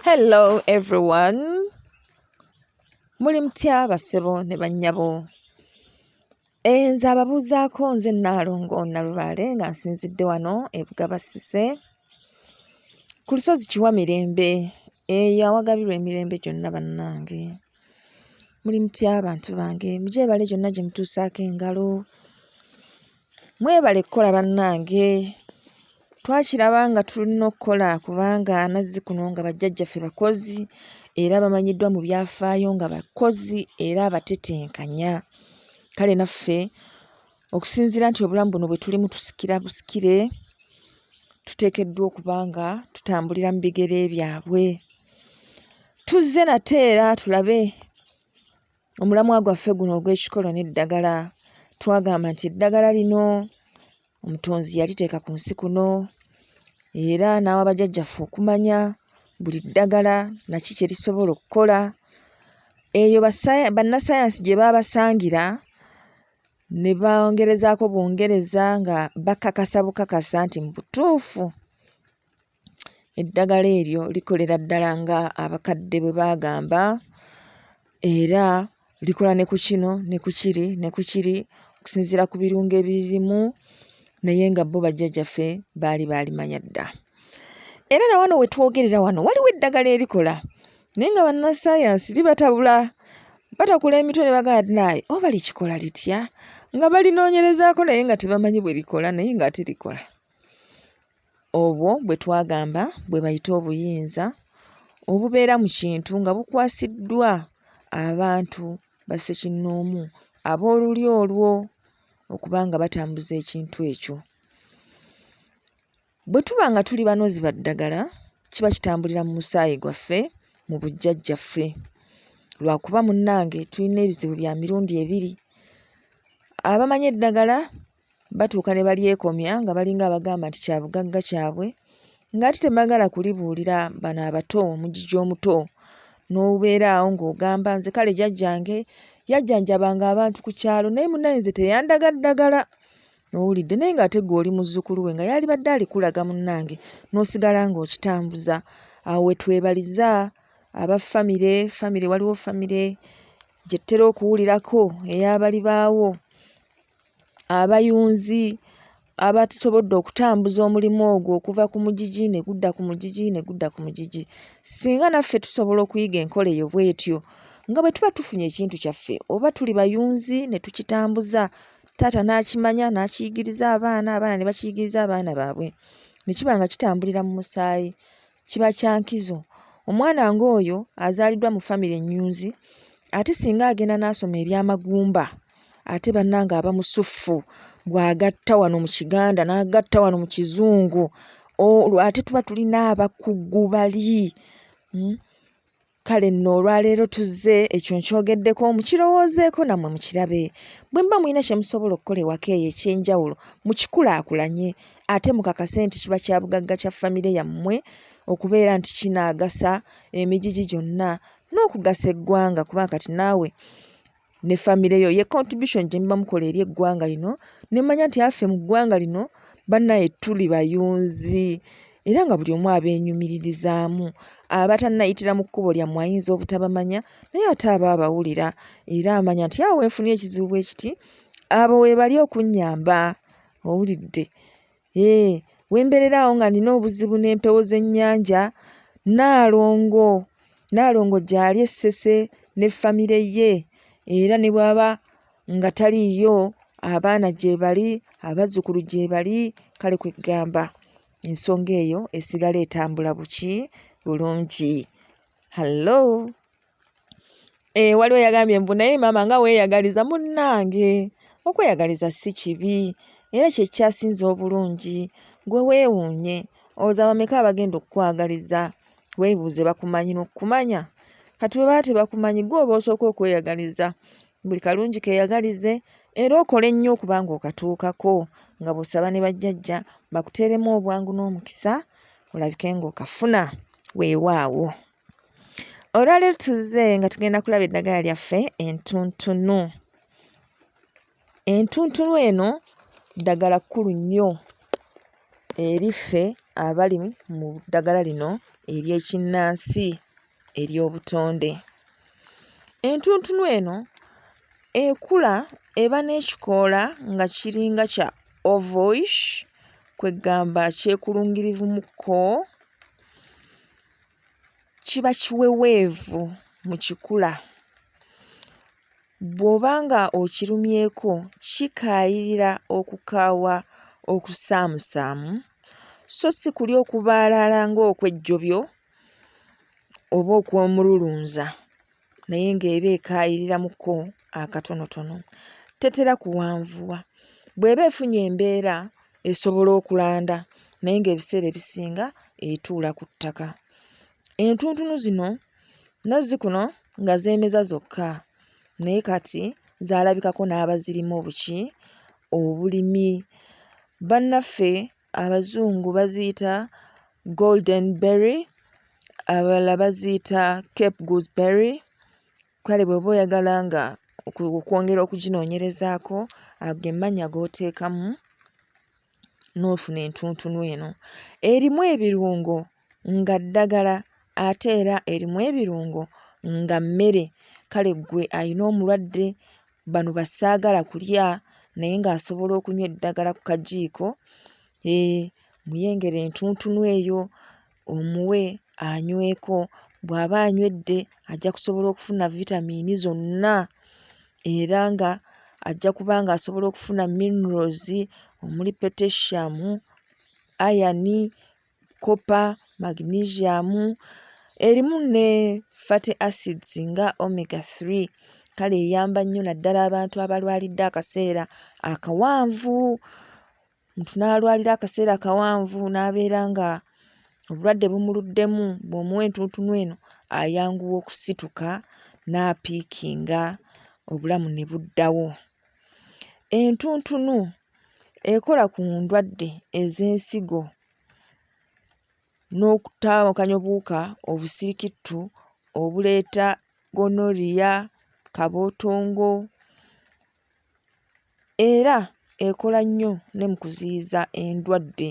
Hello everyone. Muli mutya basebo ne bannyabo. Nze ababuuzaako nze Nnaalongo Nalubaale nga nsinzidde wano e Bugabasise. Ku lusozi Kiwamirembe eyo awagabirwa emirembe gyonna bannange. Muli mutya abantu bange, mugyebale gyonna gye mutuusaako engalo. Mwebale kukola bannange. Twakiraba nga tulina okukola kubanga nazzi kuno nga bajjajjaffe bakozi era bamanyiddwa mu byafaayo nga bakozi era abatetenkanya. Kale naffe okusinziira nti obulamu buno bwe tulimu tusikira busikire, tuteekeddwa okuba nga tutambulira mu bigere byabwe. Tuzze nate era tulabe omulamwa gwaffe guno ogw'ekikolo n'eddagala. Twagamba nti eddagala lino omutonzi yaliteeka ku nsi kuno era n'awa bajjajjaffe okumanya buli ddagala naki kye lisobola okukola. Eyo bannasayansi gye baabasangira ne bongerezaako bwongereza nga bakakasa bukakasa nti mu butuufu eddagala eryo likolera ddala nga abakadde bwe baagamba era likola ne ku kino ne ku kiri ne ku kiri okusinziira ku birungo ebirimu, naye nga bo bajjajjaffe baali baalimanya dda. Era na wano we twogerera wano waliwo eddagala erikola naye nga bannassaayansi libatabula. Batakula emitwe ne bagamba naye oba likikola litya, nga balinoonyerezaako naye nga tebamanyi bwe likola naye nga ate likola. Obwo bwe twagamba bwe bayita obuyinza obubeera mu kintu nga bukwasiddwa abantu bassekinnoomu ab'olulyo olwo okuba nga batambuza ekintu ekyo. Bwe tuba nga tuli banozi ba ddagala kiba kitambulira mu musaayi gwaffe mu bujjajjaffe. Lwakuba munnange tulina ebizibu bya mirundi ebiri. Abamanyi eddagala batuuka ne balyekomya nga balinga abagamba nti kya bugagga kyabwe ng'ate tebagala kulibuulira bano abato, omugigi omuto n'obeera awo ng'ogamba nze kale jjajjange yajjanjabanga abantu ku kyalo naye munnaye nze teyandaga ddagala. Owulidde naye ng'ate ggwe oli muzzukulu we nga yalibadde alikulaga munnange n'osigala ng'okitambuza. Awo we twebaliza aba famire waliwo famire gye ttera okuwulirako ey'abali baawo, abayunzi abasobodde okutambuza omulimu ogwo okuva ku mugigi ne gudda ku mugigi ne gudda ku mugigi. Singa naffe tusobola okuyiga enkola eyo bw'etyo nga bwe tuba tufunye ekintu kyaffe oba tuli bayunzi ne tukitambuza, taata n'akimanya n'akiyigiriza abaana, abaana ne bakiyigiriza abaana baabwe, ne kiba nga kitambulira mu musaayi, kiba kya nkizo. Omwana ng'oyo azaaliddwa mu famire ennyunzi ate singa agenda n'asoma eby'amagumba ate bannange aba musuffu bw'agatta wano mu Kiganda n'agatta wano mu Kizungu, ate tuba tulina abakugu bali. Kale nno olwaleero tuzze ekyo nkyogeddeko mukirowoozeeko nammwe mukirabe. Bwe mba mulina kye musobola okukola ewaka eyo eky'enjawulo mukikulaakulanye ate mukakase nti kiba kya bugagga kya famire yammwe okubeera nti kinaagasa emigigi gyonna n'okugasa eggwanga kubanga kati naawe ne famire yo ye contribution gye muba mukola eri eggwanga lino ne mmanya nti affe mu ggwanga lino bannaye tuli bayunzi era nga buli omu abeenyumiririzaamu. Abatannayitira mu kkubo lyammwe ayinza obutabamanya naye ate aba abawulira era amanya nti awo wenfunye ekizibu bwe kiti abo weebali okunnyamba. Owulidde? Wembeerera awo nga nina obuzibu n'empewo z'ennyanja, Nnaalongo gy'ali essese ne famire ye era ne bw'aba nga taliiyo abaana gye bali, abazzukulu gye bali, kale kwegamba ensonga eyo esigala etambula buki bulungi. Hallo. Waliwo yagambye mbu naye maama nga weeyagaliza munnange. Okweyagaliza si kibi era kye kyasinze obulungi. Gwe weewuunye olowooza bameka abagenda okukwagaliza? Weebuuze bakumanyi n'okumanya. Kati bwe baba tebakumanyi gwe oba osooka okweyagaliza. Buli kalungi keeyagalize era okole nnyo okuba ng'okatuukako nga bw'osaba ne bajjajja bakuteeremu obwangu n'omukisa olabike ng'okafuna weewaawo. Olwaleero tuzze nga tugenda kulaba eddagala lyaffe entuntunu. Entuntunu eno ddagala kkulu nnyo eriffe abali mu ddagala lino ery'ekinnansi ery'obutonde. Entuntunu eno ekula eba n'ekikoola nga kiringa kya ovoish, kwegamba kyekulungirivu mu kko, kiba kiweweevu mu kikula. Bw'oba nga okirumyeko kikaayirira okukaawa okusaamusaamu, so si kuli okubaalaala ng'okwejjobyo oba okw'omululunza, naye ng'eba ekaayirira mu kko akatonotono. Tetera kuwanvuwa. Bw'eba efunye embeera esobola okulanda naye ng'ebiseera ebisinga etuula ku ttaka. Entuntunu zino nazzikuno nga zeemeza zokka, naye kati zaalabikako n'abazirimu obuki obulimi. Bannaffe Abazungu baziyita golden berry, abalala baziyita cape gooseberry. Kale bw'oba oyagala nga okwongera okuginoonyerezaako, ago ge mannya g'oteekamu n'ofuna entuntunu eno. Erimu ebirungo nga ddagala ate era erimu ebirungo nga mmere. Kale ggwe ayina omulwadde, bano basaagala kulya naye ng'asobola okunywa eddagala ku kajiiko, muyengere entuntunu eyo omuwe anyweko. Bw'aba anywedde ajja kusobola okufuna vitamiini zonna era nga ajja kuba ng'asobola okufuna minerals omuli potassium, iron, copper, magnesium. Erimu ne fatty acids nga omega 3. Kale eyamba nnyo naddala abantu abalwalidde akaseera akawanvu. Omuntu n'alwalira akaseera akawanvu n'abeera nga obulwadde bumuluddemu, bw'omuwa entuntunu eno ayanguwa okusituka n'apiikinga, obulamu ne buddawo. Entuntunu ekola ku ndwadde ez'ensigo n'okutaawukanya obuwuka obusirikittu obuleeta gonorrhea, kabootongo, era ekola nnyo ne mu kuziyiza endwadde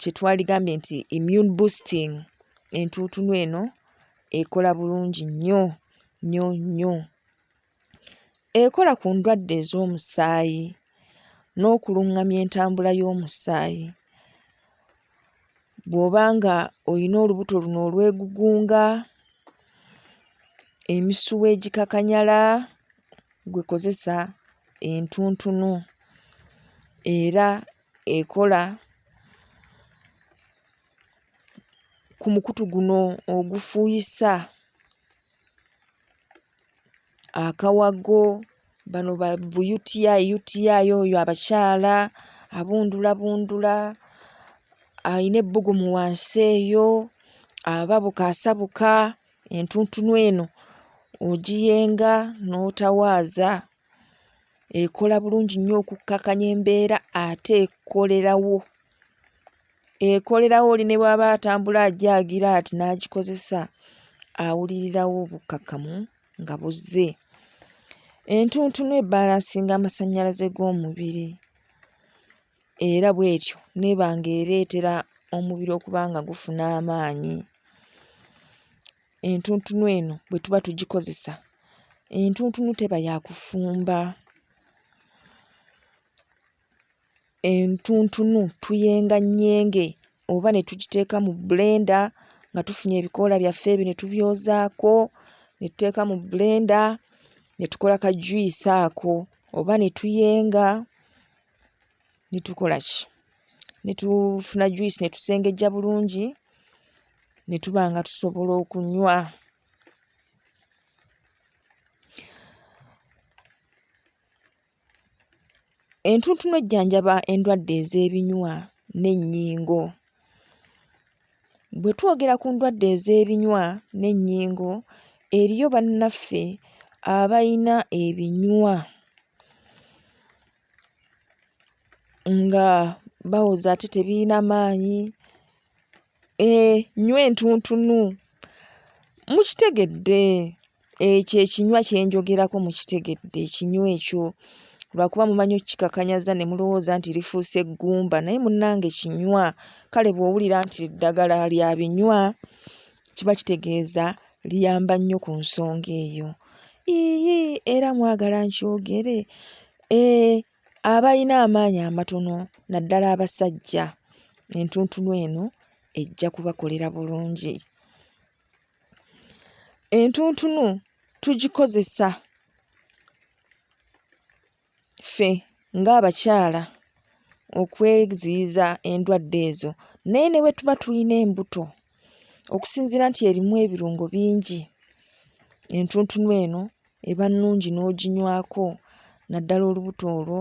kye twaligambye nti immune boosting. Entuntunu eno ekola bulungi nnyo nnyo nnyo. Ekola ku ndwadde ez'omusaayi n'okuluŋŋamya entambula y'omusaayi. Bw'oba nga oyina olubuto luno olwegugunga, emisuwa egikakanyala, gwe kozesa entuntunu. Era ekola ku mukutu guno ogufuuyisa, akawago, bano UTI oyo abakyala, abundulabundula, ayina ebbugumu wansi eyo, ababuka. Entuntunu eno ogiyenga n'otawaaza. Ekola bulungi nnyo okukkakanya embeera ate ekolerawo oli ne bw'aba atambula ajaagira ati n'agikozesa awulirirawo obukkakkamu nga buzze. Entuntunu ebbalansinga amasannyalaze g'omubiri era bw'etyo n'eba ng'ereetera omubiri okuba nga gufuna amaanyi. Entuntunu eno bwe tuba tugikozesa, entuntunu teba ya kufumba. Entuntunu tuyenga nnyenge oba ne tugiteeka mu blender nga tufunye ebikoola byaffe ebyo ne tubyozaako, ne tuteeka mu blender ne tukola ka juice ako, oba ne tuyenga ne tukola ki? Ne tufuna juice ne tusengejja bulungi ne tuba nga tusobola okunywa. Entuntunu ejjanjaba endwadde ez'ebinywa n'ennyingo. Bwe twogera ku ndwadde ez'ebinywa n'ennyingo, eriyo bannaffe abayina ebinywa nga bawoza ate tebiyina maanyi. Nywa entuntunu. Mukitegedde, ekyo ekinywa kye njogerako mukitegedde, ekinywa ekyo lwakuba mumanyi okikakanyaza ne mulowooza nti lifuuse eggumba naye munnange kinywa. Kale bw'owulira nti eddagala lya binywa kiba kitegeeza liyamba nnyo ku nsonga eyo. Era mwagala nkyogere, abalina amaanyi amatono naddala abasajja, entuntunu eno ejja kubakolera bulungi. Entuntunu tugikozesa ffe ng'abakyala okweziyiza endwadde ezo, naye ne bwe tuba tulina embuto okusinziira nti erimu ebirungo bingi, entuntunu eno eba nnungi n'oginywako naddala olubuto olwo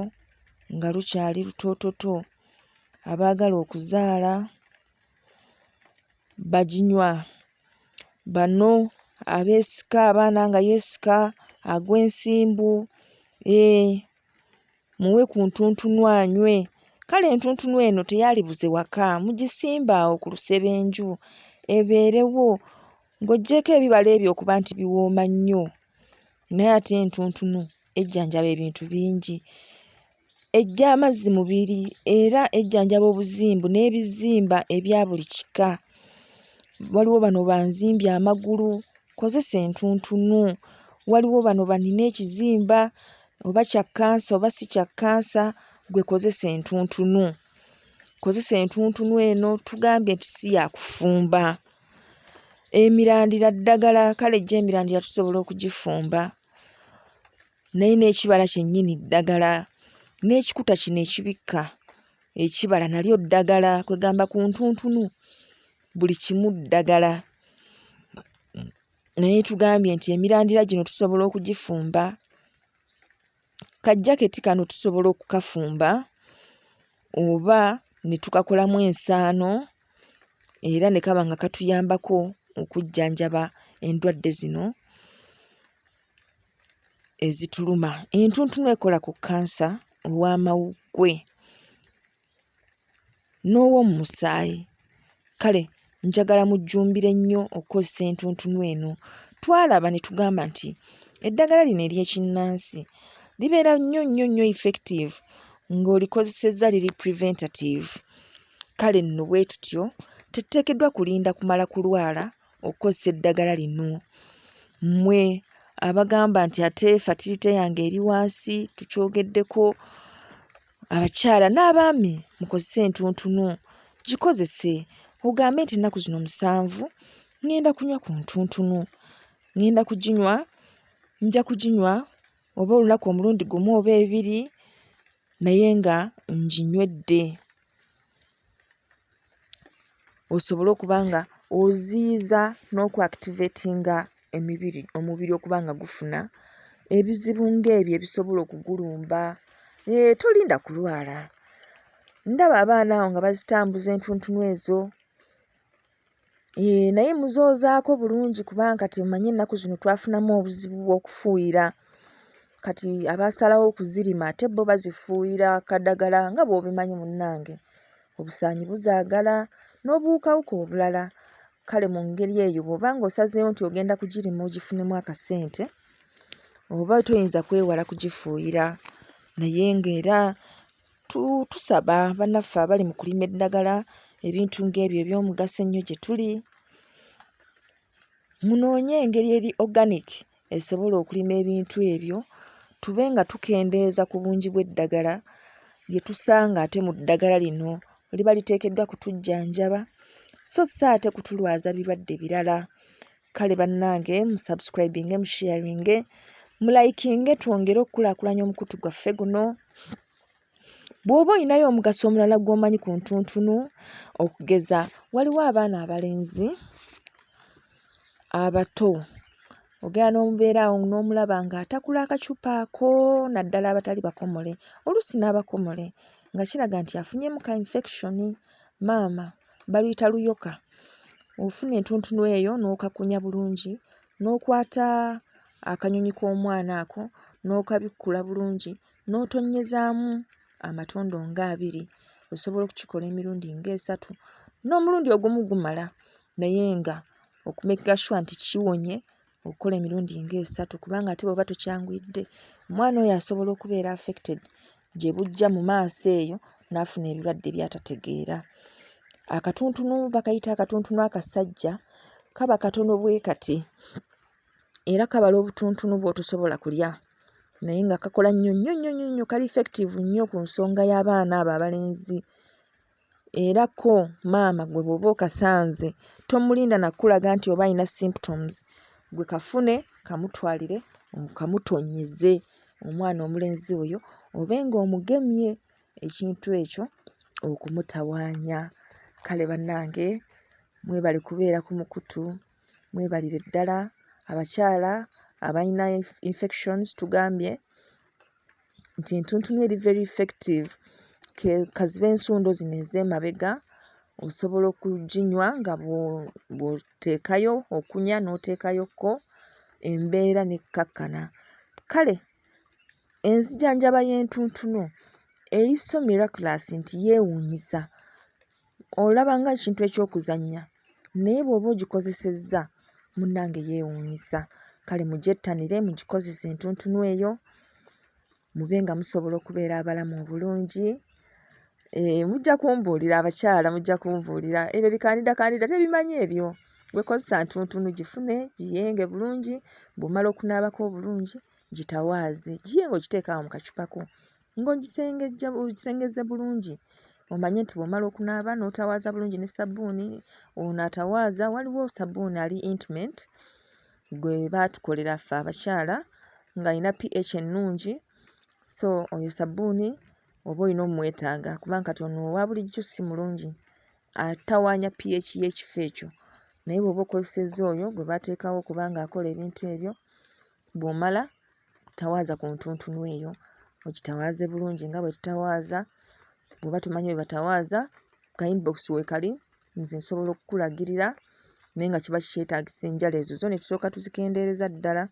nga lukyali lutoototo. Abaagala okuzaala baginywa, bano abeesika, abaana nga yeesika, agw'ensimbu, muwe ku ntuntunu anywe. Kale entuntunu eno teyalibuze waka, mugisimbe awo ku lusebenju ebeerewo ng'oggyeko ebibala ebyo okuba nti biwooma nnyo. Naye ate entuntunu ejjanjaba ebintu bingi, ejja amazzi mubiri era ejjanjaba obuzimbu n'ebizimba ebya buli kika. Waliwo bano banzimbye amagulu, kozesa entuntunu. Waliwo bano banina ekizimba oba kya kkansa oba si kya kkansa, gwe kozesa entuntunu. Kozesa entuntunu eno, tugambye nti si ya kufumba. Emirandira ddagala, kale ejja emirandira tusobola okugifumba, naye n'ekibala kyennyini ddagala, n'ekikuta kino ekibikka ekibala nalyo ddagala. Kwegamba ku ntuntunu buli kimu ddagala. Naye tugambye nti emirandira gino tusobola okugifumba, kajjaketi kano tusobola okukafumba oba ne tukakolamu ensaano era ne kaba nga katuyambako okujjanjaba endwadde zino ezituluma. Entuntunu ekola ku kkansa ow'amawuggwe n'ow'omu musaayi. Kale njagala mujjumbire nnyo okukozesa entuntunu eno. Twalaba ne tugamba nti eddagala lino ery'ekinnansi libeera nnyo nnyo nnyo effective ng'olikozesezza liri preventative. Kale nno bwe tutyo tetuteekeddwa kulinda kumala kulwala okukozesa eddagala lino. Mmwe abagamba nti ate fatirite yange eri wansi, tukyogeddeko, abakyala n'abaami mukozese entuntunu, gikozese. Ogambe nti ennaku zino 7 ŋŋenda kunywa ku ntuntunu, ŋŋenda kuginywa, nja kuginywa oba olunaku omulundi gumu oba 2, naye nga nginywedde. Osobole okuba nga oziyiza n'okuactivatinga omubiri okuba nga gufuna ebizibu ng'ebyo ebisobola okugulumba. Tolinda kulwala. Ndaba abaana awo nga bazitambuza entuntunu ezo. Naye muzoozaako bulungi kubanga kati omanyi ennaku zino twafunamu obuzibu bw'okufuuyira. Kati abaasalawo okuzirima ate bo bazifuuyira kadagala nga bw'obimanyi munnange. Obusaanyi buzaagala n'obuwukawuka obulala. Kale mu ngeri eyo bw'oba ng'osazeewo nti ogenda kugirima ogifunemu akasente, oba toyinza kwewala kugifuuyira, naye ng'era tusaba bannaffe abali mu kulima eddagala, ebintu ng'ebyo eby'omugaso ennyo gye tuli, munoonye engeri eri organic esobola okulima ebintu ebyo, tube nga tukendeeza ku bungi bw'eddagala lye tusanga ate mu ddagala lino liba liteekeddwa kutujjanjaba so si ate kutulwaza birwadde birala. Kale bannange, musubscribinge, musharinge, mulayikinge, twongere okukulaakulanya omukutu gwaffe guno. Bw'oba olinayo omugaso omulala gw'omanyi ku ntuntunu, okugeza waliwo abaana abalenzi abato, ogenda n'omubeera awo n'omulaba ng'atakula akacupa ako, naddala abatali bakomole, oluusi n'abakomole, nga kiraga nti afunyemu ka infection. Maama baluyita luyoka. Ofuna entuntunu eyo n'okakunya bulungi, n'okwata akanyonyi k'omwana ako n'okabikkula bulungi, n'otonyezaamu amatondo nga 2, osobola okukikola emirundi nga 3, n'omulundi ogumu gumala, naye nga okumeka sure nti kiwonye okukola emirundi ng'esatu kubanga ate bw'oba tokyanguyidde omwana oyo asobola okubeera affected gye bujja mu maaso eyo n'afuna ebirwadde by'atategeera. Akatuntunu bakayita akatuntunu akasajja kaba katono bwe kati era kabala obutuntunu bw'otosobola kulya naye nga kakola nnyo nnyo nnyo nnyo nnyo kali effective nnyo ku nsonga y'abaana abo abalenzi. Era ko maama gwe bw'oba okasanze tomulinda nakulaga nti oba alina symptoms gwe kafune kamutwalire kamutonnyeze omwana omulenzi oyo obe ng'omugemye ekintu ekyo okumutawaanya. Kale bannange mwebale kubeera ku mukutu, mwebalire ddala abakyala abalina infections tugambye nti entuntunu eri very effective. Kaziba ensundo zino ez'emabega osobola okuginywa nga bw'oteekayo okunya n'oteekayokko embeera n'ekkakkana. Kale enzijanjaba y'entuntunu eri so miraculous nti yeewuunyisa. Olaba nga ekintu eky'okuzannya naye bw'oba ogikozesezza munnange yeewuunyisa. Kale mugyettanire mugikozese entuntunu eyo mube nga musobola okubeera abalamu obulungi. Mujja kumbuulira abakyala mujja kumbuulira ebyo bikandidakandida tebimanyi ebyo. Gwe kozesa ntuntunu gifune giyenge bulungi bw'omala okunaabako obulungi gitawaaze giyenga ogiteeka awo mu kacupako ng'ogisengezza bulungi. Omanye nti bw'omala okunaaba n'otawaaza bulungi ne sabbuuni ono atawaaza waliwo sabbuuni ali intimate gwe baatukolera ffe abakyala ng'alina pH ennungi so oyo sabbuuni oba olina omwetaaga kubanga kati ono owa bulijjo si mulungi atawaanya pH y'ekifo ekyo naye bw'oba okozesezza oyo gwe baateekawo kubanga akola ebintu ebyo bw'omala tawaaza ku ntuntunu eyo ogitawaaze bulungi nga bwe tutawaaza. Bw'oba tumanyi bwe batawaaza ka inbox weekali nze nsobola okukulagirira naye nga kiba kikyetaagisa enjala ezo zo ne tusooka tuzikendeereza ddala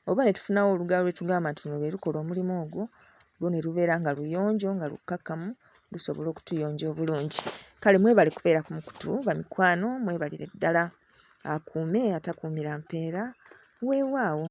oba ne tufunawo olugalo lwe tugamba nti luno lwe lukola omulimu ogwo lwo ne lubeera nga luyonjo nga lukkakkamu lusobola okutuyonja obulungi. Kale mwebale kubeera ku mukutu bamikwano mwebalire ddala akuume atakuumira mpeera weewaawo.